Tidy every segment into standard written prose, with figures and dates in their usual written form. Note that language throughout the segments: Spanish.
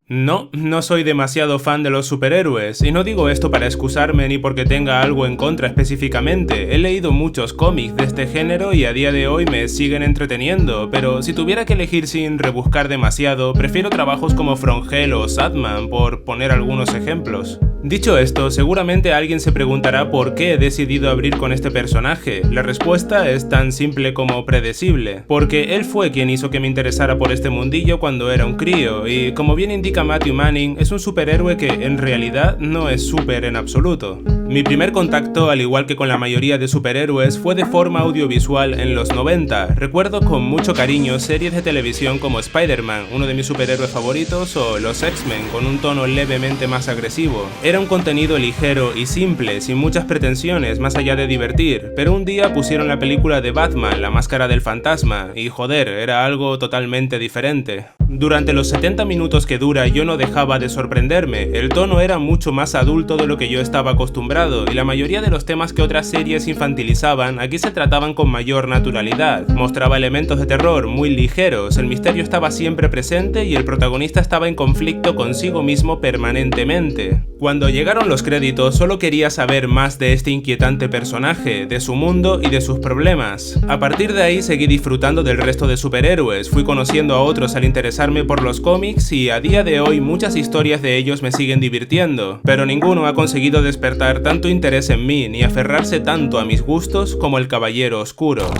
No, no soy demasiado fan de los superhéroes, y no digo esto para excusarme ni porque tenga algo en contra específicamente. He leído muchos cómics de este género y a día de hoy me siguen entreteniendo, pero si tuviera que elegir sin rebuscar demasiado, prefiero trabajos como From Hell o Sandman, por poner algunos ejemplos. Dicho esto, seguramente alguien se preguntará por qué he decidido abrir con este personaje. La respuesta es tan simple como predecible, porque él fue quien hizo que me interesara por este mundillo cuando era un crío, y como bien indica Matthew Manning, es un superhéroe que en realidad no es súper en absoluto. Mi primer contacto, al igual que con la mayoría de superhéroes, fue de forma audiovisual en los 90. Recuerdo con mucho cariño series de televisión como Spider-Man, uno de mis superhéroes favoritos, o los X-Men, con un tono levemente más agresivo. Era un contenido ligero y simple, sin muchas pretensiones más allá de divertir, pero un día pusieron la película de Batman, La Máscara del Fantasma, y joder, era algo totalmente diferente. Durante los 70 minutos que dura yo no dejaba de sorprenderme, el tono era mucho más adulto de lo que yo estaba acostumbrado, y la mayoría de los temas que otras series infantilizaban aquí se trataban con mayor naturalidad. Mostraba elementos de terror muy ligeros, el misterio estaba siempre presente y el protagonista estaba en conflicto consigo mismo permanentemente. Cuando llegaron los créditos solo quería saber más de este inquietante personaje, de su mundo y de sus problemas. A partir de ahí seguí disfrutando del resto de superhéroes, fui conociendo a otros al interesarme por los cómics y a día de hoy muchas historias de ellos me siguen divirtiendo, pero ninguno ha conseguido despertar tanto interés en mí ni aferrarse tanto a mis gustos como el Caballero Oscuro.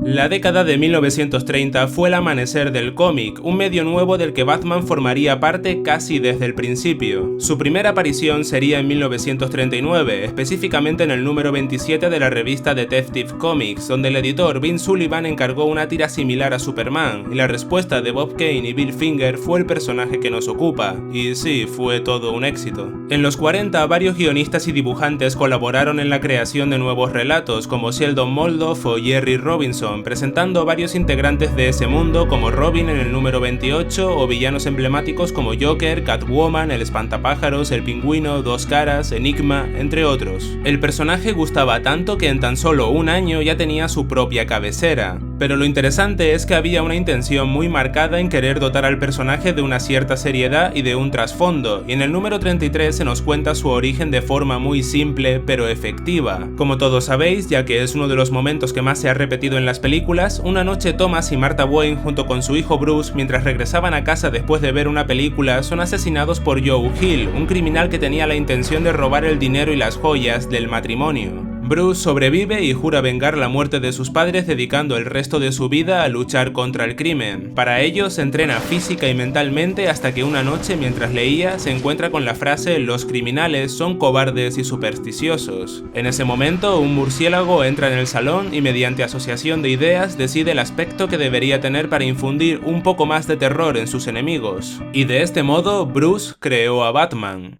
La década de 1930 fue el amanecer del cómic, un medio nuevo del que Batman formaría parte casi desde el principio. Su primera aparición sería en 1939, específicamente en el número 27 de la revista Detective Comics, donde el editor Vince Sullivan encargó una tira similar a Superman, y la respuesta de Bob Kane y Bill Finger fue el personaje que nos ocupa, y sí, fue todo un éxito. En los 40, varios guionistas y dibujantes colaboraron en la creación de nuevos relatos, como Sheldon Moldoff o Jerry Robinson, presentando varios integrantes de ese mundo como Robin en el número 28 o villanos emblemáticos como Joker, Catwoman, el Espantapájaros, el Pingüino, Dos Caras, Enigma, entre otros. El personaje gustaba tanto que en tan solo un año ya tenía su propia cabecera. Pero lo interesante es que había una intención muy marcada en querer dotar al personaje de una cierta seriedad y de un trasfondo, y en el número 33 se nos cuenta su origen de forma muy simple pero efectiva. Como todos sabéis, ya que es uno de los momentos que más se ha repetido en las películas, una noche Thomas y Martha Wayne junto con su hijo Bruce, mientras regresaban a casa después de ver una película, son asesinados por Joe Hill, un criminal que tenía la intención de robar el dinero y las joyas del matrimonio. Bruce sobrevive y jura vengar la muerte de sus padres dedicando el resto de su vida a luchar contra el crimen. Para ello se entrena física y mentalmente hasta que una noche mientras leía se encuentra con la frase "los criminales son cobardes y supersticiosos". En ese momento un murciélago entra en el salón y mediante asociación de ideas decide el aspecto que debería tener para infundir un poco más de terror en sus enemigos. Y de este modo Bruce creó a Batman.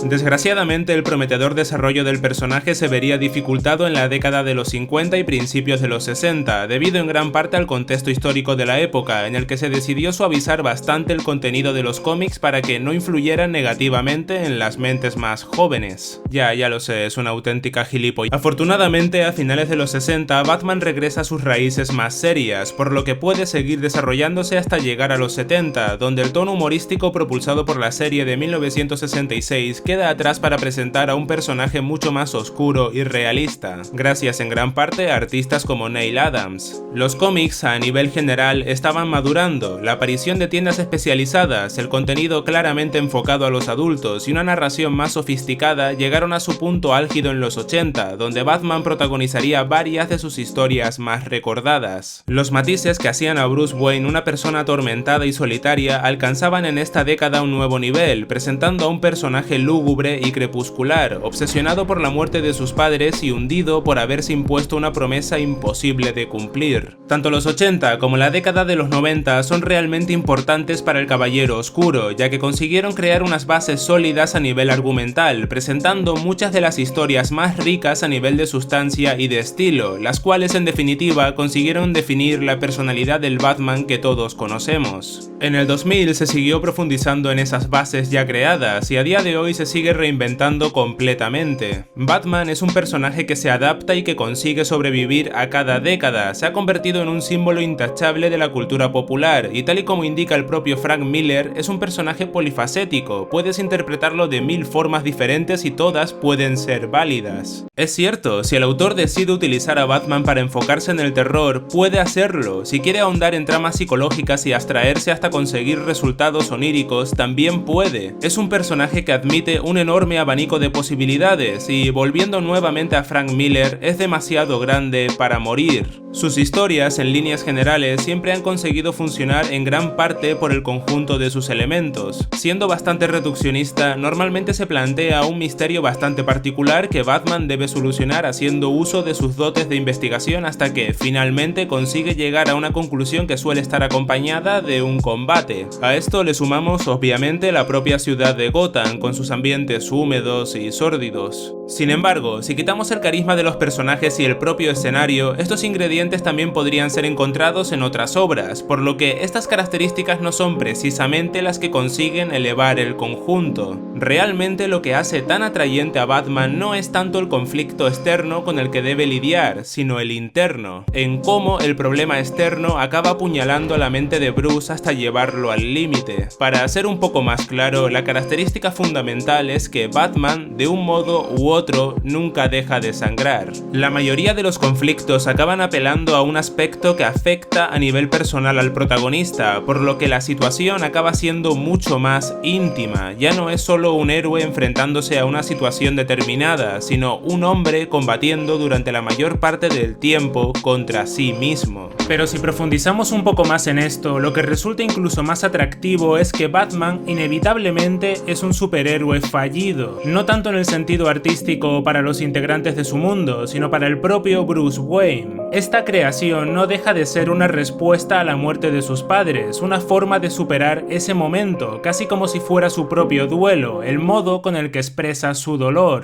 Desgraciadamente, el prometedor desarrollo del personaje se vería dificultado en la década de los 50 y principios de los 60, debido en gran parte al contexto histórico de la época, en el que se decidió suavizar bastante el contenido de los cómics para que no influyeran negativamente en las mentes más jóvenes. Ya lo sé, es una auténtica gilipollez. Afortunadamente, a finales de los 60, Batman regresa a sus raíces más serias, por lo que puede seguir desarrollándose hasta llegar a los 70, donde el tono humorístico propulsado por la serie de 1966 queda atrás para presentar a un personaje mucho más oscuro y realista, gracias en gran parte a artistas como Neil Adams. Los cómics, a nivel general, estaban madurando, la aparición de tiendas especializadas, el contenido claramente enfocado a los adultos y una narración más sofisticada llegaron a su punto álgido en los 80, donde Batman protagonizaría varias de sus historias más recordadas. Los matices que hacían a Bruce Wayne una persona atormentada y solitaria alcanzaban en esta década un nuevo nivel, presentando a un personaje lúgubre y crepuscular, obsesionado por la muerte de sus padres y hundido por haberse impuesto una promesa imposible de cumplir. Tanto los 80 como la década de los 90 son realmente importantes para el Caballero Oscuro, ya que consiguieron crear unas bases sólidas a nivel argumental, presentando muchas de las historias más ricas a nivel de sustancia y de estilo, las cuales en definitiva consiguieron definir la personalidad del Batman que todos conocemos. En el 2000 se siguió profundizando en esas bases ya creadas y a día de hoy se sigue reinventando completamente. Batman es un personaje que se adapta y que consigue sobrevivir a cada década, se ha convertido en un símbolo intachable de la cultura popular, y tal y como indica el propio Frank Miller, es un personaje polifacético, puedes interpretarlo de 1000 formas diferentes y todas pueden ser válidas. Es cierto, si el autor decide utilizar a Batman para enfocarse en el terror, puede hacerlo. Si quiere ahondar en tramas psicológicas y abstraerse hasta conseguir resultados oníricos, también puede. Es un personaje que admite un enorme abanico de posibilidades y, volviendo nuevamente a Frank Miller, es demasiado grande para morir. Sus historias, en líneas generales, siempre han conseguido funcionar en gran parte por el conjunto de sus elementos. Siendo bastante reduccionista, normalmente se plantea un misterio bastante particular que Batman debe solucionar haciendo uso de sus dotes de investigación hasta que, finalmente, consigue llegar a una conclusión que suele estar acompañada de un combate. A esto le sumamos, obviamente, la propia ciudad de Gotham, con sus ambientes húmedos y sórdidos. Sin embargo, si quitamos el carisma de los personajes y el propio escenario, estos ingredientes también podrían ser encontrados en otras obras, por lo que estas características no son precisamente las que consiguen elevar el conjunto. Realmente lo que hace tan atrayente a Batman no es tanto el conflicto externo con el que debe lidiar, sino el interno, en cómo el problema externo acaba apuñalando a la mente de Bruce hasta llevarlo al límite. Para ser un poco más claro, la característica fundamental es que Batman, de un modo u otro, nunca deja de sangrar. La mayoría de los conflictos acaban apelando a un aspecto que afecta a nivel personal al protagonista, por lo que la situación acaba siendo mucho más íntima. Ya no es solo un héroe enfrentándose a una situación determinada, sino un hombre combatiendo durante la mayor parte del tiempo contra sí mismo. Pero si profundizamos un poco más en esto, lo que resulta incluso más atractivo es que Batman inevitablemente es un superhéroe fallido, no tanto en el sentido artístico para los integrantes de su mundo, sino para el propio Bruce Wayne. Esta creación no deja de ser una respuesta a la muerte de sus padres, una forma de superar ese momento, casi como si fuera su propio duelo, el modo con el que expresa su dolor.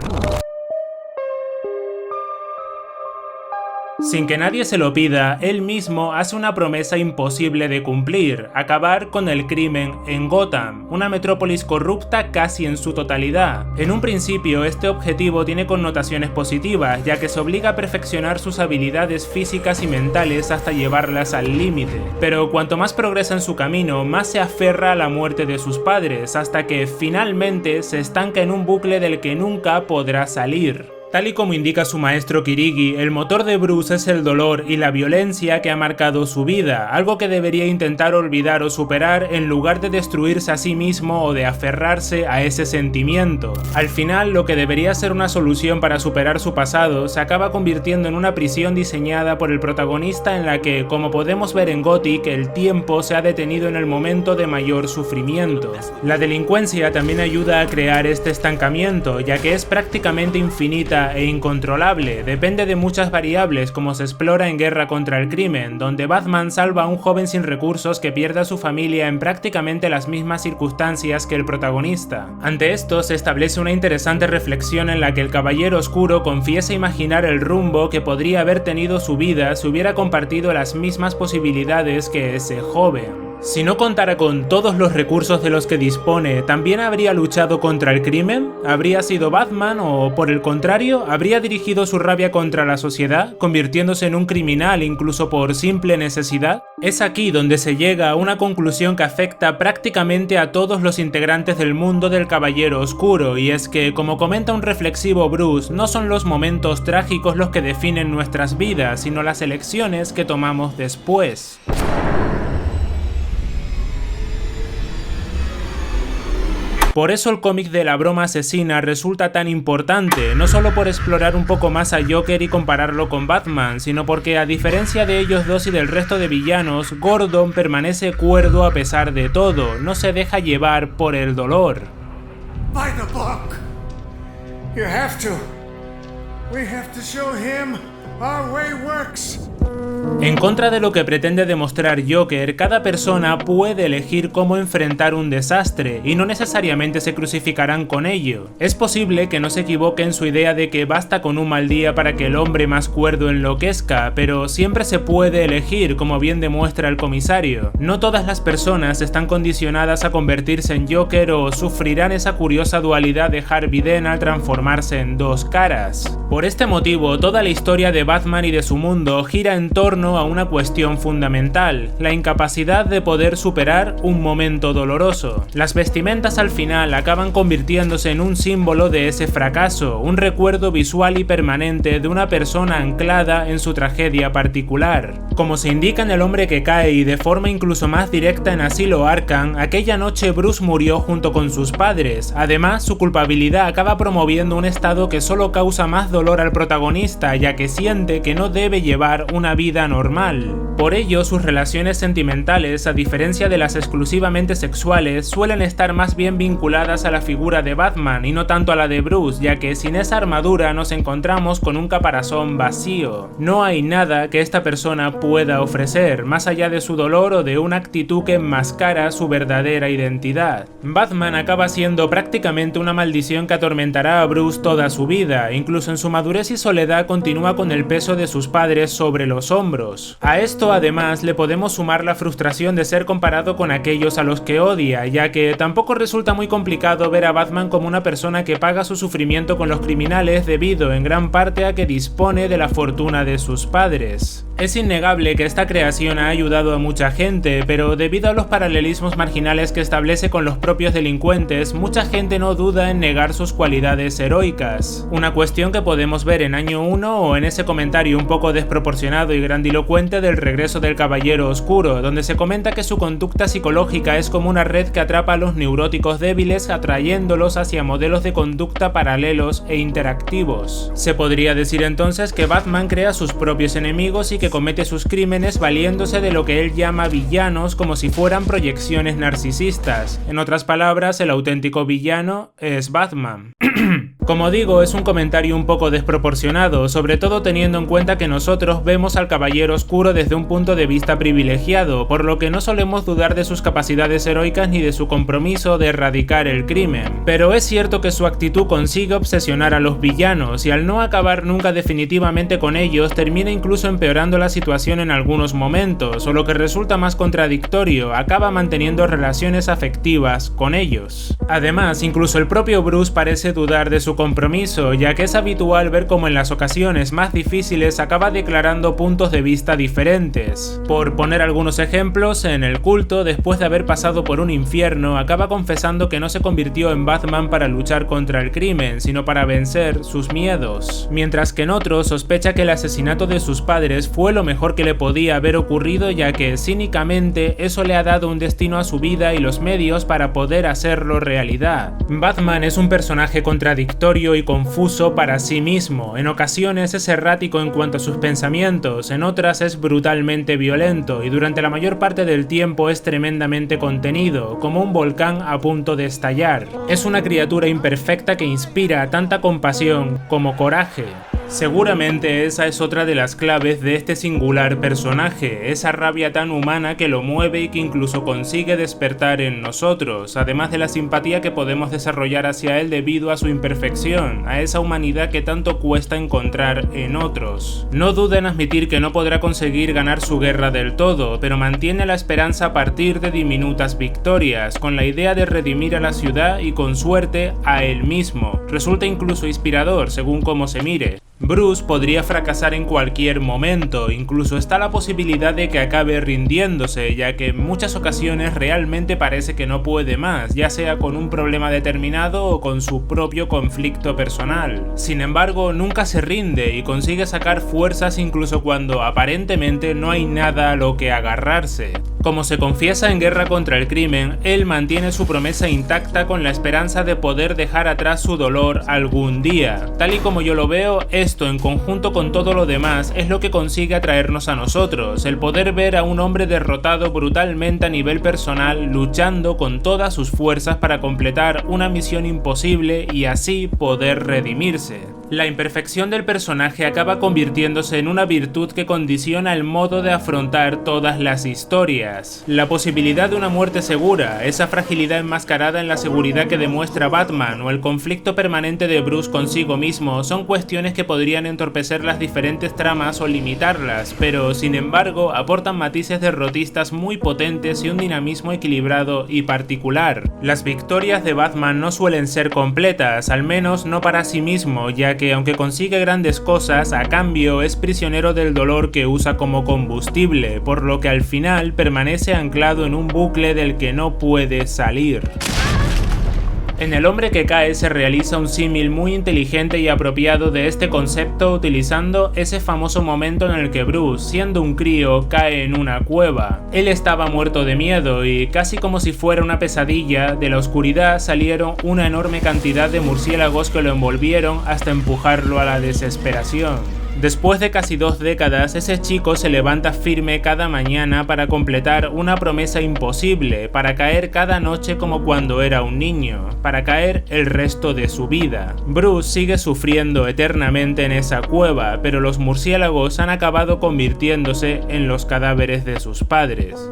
Sin que nadie se lo pida, él mismo hace una promesa imposible de cumplir: acabar con el crimen en Gotham, una metrópolis corrupta casi en su totalidad. En un principio, este objetivo tiene connotaciones positivas, ya que se obliga a perfeccionar sus habilidades físicas y mentales hasta llevarlas al límite. Pero cuanto más progresa en su camino, más se aferra a la muerte de sus padres, hasta que finalmente se estanca en un bucle del que nunca podrá salir. Tal y como indica su maestro Kirigi, el motor de Bruce es el dolor y la violencia que ha marcado su vida, algo que debería intentar olvidar o superar en lugar de destruirse a sí mismo o de aferrarse a ese sentimiento. Al final, lo que debería ser una solución para superar su pasado se acaba convirtiendo en una prisión diseñada por el protagonista en la que, como podemos ver en Gothic, el tiempo se ha detenido en el momento de mayor sufrimiento. La delincuencia también ayuda a crear este estancamiento, ya que es prácticamente infinita e incontrolable, depende de muchas variables, como se explora en Guerra contra el Crimen, donde Batman salva a un joven sin recursos que pierde a su familia en prácticamente las mismas circunstancias que el protagonista. Ante esto se establece una interesante reflexión en la que el Caballero Oscuro confiesa imaginar el rumbo que podría haber tenido su vida si hubiera compartido las mismas posibilidades que ese joven. Si no contara con todos los recursos de los que dispone, ¿también habría luchado contra el crimen? ¿Habría sido Batman o, por el contrario, habría dirigido su rabia contra la sociedad, convirtiéndose en un criminal incluso por simple necesidad? Es aquí donde se llega a una conclusión que afecta prácticamente a todos los integrantes del mundo del Caballero Oscuro, y es que, como comenta un reflexivo Bruce, no son los momentos trágicos los que definen nuestras vidas, sino las elecciones que tomamos después. Por eso el cómic de la broma asesina resulta tan importante, no solo por explorar un poco más a Joker y compararlo con Batman, sino porque, a diferencia de ellos dos y del resto de villanos, Gordon permanece cuerdo a pesar de todo, no se deja llevar por el dolor. By the book. You have to. We have to show him our way works. En contra de lo que pretende demostrar Joker, cada persona puede elegir cómo enfrentar un desastre y no necesariamente se crucificarán con ello. Es posible que no se equivoque en su idea de que basta con un mal día para que el hombre más cuerdo enloquezca, pero siempre se puede elegir, como bien demuestra el comisario. No todas las personas están condicionadas a convertirse en Joker o sufrirán esa curiosa dualidad de Harvey Dent al transformarse en dos caras. Por este motivo, toda la historia de Batman y de su mundo gira en torno a una cuestión fundamental: la incapacidad de poder superar un momento doloroso. Las vestimentas al final acaban convirtiéndose en un símbolo de ese fracaso, un recuerdo visual y permanente de una persona anclada en su tragedia particular. Como se indica en El hombre que cae y de forma incluso más directa en Asilo Arkham, aquella noche Bruce murió junto con sus padres. Además, su culpabilidad acaba promoviendo un estado que solo causa más dolor al protagonista, ya que siente que no debe llevar una vida normal. Por ello, sus relaciones sentimentales, a diferencia de las exclusivamente sexuales, suelen estar más bien vinculadas a la figura de Batman y no tanto a la de Bruce, ya que sin esa armadura nos encontramos con un caparazón vacío. No hay nada que esta persona pueda ofrecer, más allá de su dolor o de una actitud que enmascara su verdadera identidad. Batman acaba siendo prácticamente una maldición que atormentará a Bruce toda su vida. Incluso en su madurez y soledad continúa con el peso de sus padres sobre los hombros. A esto además le podemos sumar la frustración de ser comparado con aquellos a los que odia, ya que tampoco resulta muy complicado ver a Batman como una persona que paga su sufrimiento con los criminales debido en gran parte a que dispone de la fortuna de sus padres. Es innegable que esta creación ha ayudado a mucha gente, pero debido a los paralelismos marginales que establece con los propios delincuentes, mucha gente no duda en negar sus cualidades heroicas. Una cuestión que podemos ver en Año 1 o en ese comentario un poco desproporcionado y grandilocuente del regreso del Caballero Oscuro, donde se comenta que su conducta psicológica es como una red que atrapa a los neuróticos débiles, atrayéndolos hacia modelos de conducta paralelos e interactivos. Se podría decir entonces que Batman crea sus propios enemigos y que comete sus crímenes valiéndose de lo que él llama villanos como si fueran proyecciones narcisistas. En otras palabras, el auténtico villano es Batman. Como digo, es un comentario un poco desproporcionado, sobre todo teniendo en cuenta que nosotros vemos al Caballero Oscuro desde un punto de vista privilegiado, por lo que no solemos dudar de sus capacidades heroicas ni de su compromiso de erradicar el crimen. Pero es cierto que su actitud consigue obsesionar a los villanos y al no acabar nunca definitivamente con ellos, termina incluso empeorando la situación en algunos momentos, o lo que resulta más contradictorio, acaba manteniendo relaciones afectivas con ellos. Además, incluso el propio Bruce parece dudar de su compromiso, ya que es habitual ver cómo en las ocasiones más difíciles acaba declarando puntos de vista diferentes. Por poner algunos ejemplos, en El culto, después de haber pasado por un infierno, acaba confesando que no se convirtió en Batman para luchar contra el crimen, sino para vencer sus miedos. Mientras que en otros sospecha que el asesinato de sus padres fue lo mejor que le podía haber ocurrido, ya que cínicamente eso le ha dado un destino a su vida y los medios para poder hacerlo realidad. Batman es un personaje contradictorio y confuso para sí mismo. En ocasiones es errático en cuanto a sus pensamientos, en otras es brutalmente violento y durante la mayor parte del tiempo es tremendamente contenido, como un volcán a punto de estallar. Es una criatura imperfecta que inspira tanta compasión como coraje. Seguramente esa es otra de las claves de este singular personaje, esa rabia tan humana que lo mueve y que incluso consigue despertar en nosotros, además de la simpatía que podemos desarrollar hacia él debido a su imperfección, a esa humanidad que tanto cuesta encontrar en otros. No duda en admitir que no podrá conseguir ganar su guerra del todo, pero mantiene la esperanza a partir de diminutas victorias, con la idea de redimir a la ciudad y con suerte a él mismo. Resulta incluso inspirador según cómo se mire. Bruce podría fracasar en cualquier momento, incluso está la posibilidad de que acabe rindiéndose, ya que en muchas ocasiones realmente parece que no puede más, ya sea con un problema determinado o con su propio conflicto personal. Sin embargo, nunca se rinde y consigue sacar fuerzas incluso cuando aparentemente no hay nada a lo que agarrarse. Como se confiesa en Guerra contra el Crimen, él mantiene su promesa intacta con la esperanza de poder dejar atrás su dolor algún día. Tal y como yo lo veo, esto en conjunto con todo lo demás es lo que consigue atraernos a nosotros, el poder ver a un hombre derrotado brutalmente a nivel personal luchando con todas sus fuerzas para completar una misión imposible y así poder redimirse. La imperfección del personaje acaba convirtiéndose en una virtud que condiciona el modo de afrontar todas las historias. La posibilidad de una muerte segura, esa fragilidad enmascarada en la seguridad que demuestra Batman o el conflicto permanente de Bruce consigo mismo son cuestiones que podrían entorpecer las diferentes tramas o limitarlas, pero sin embargo aportan matices derrotistas muy potentes y un dinamismo equilibrado y particular. Las victorias de Batman no suelen ser completas, al menos no para sí mismo, ya que aunque consigue grandes cosas, a cambio es prisionero del dolor que usa como combustible, por lo que al final permanece anclado en un bucle del que no puede salir. En El hombre que cae se realiza un símil muy inteligente y apropiado de este concepto utilizando ese famoso momento en el que Bruce, siendo un crío, cae en una cueva. Él estaba muerto de miedo y, casi como si fuera una pesadilla, de la oscuridad salieron una enorme cantidad de murciélagos que lo envolvieron hasta empujarlo a la desesperación. Después de casi 2 décadas, ese chico se levanta firme cada mañana para completar una promesa imposible, para caer cada noche como cuando era un niño, para caer el resto de su vida. Bruce sigue sufriendo eternamente en esa cueva, pero los murciélagos han acabado convirtiéndose en los cadáveres de sus padres.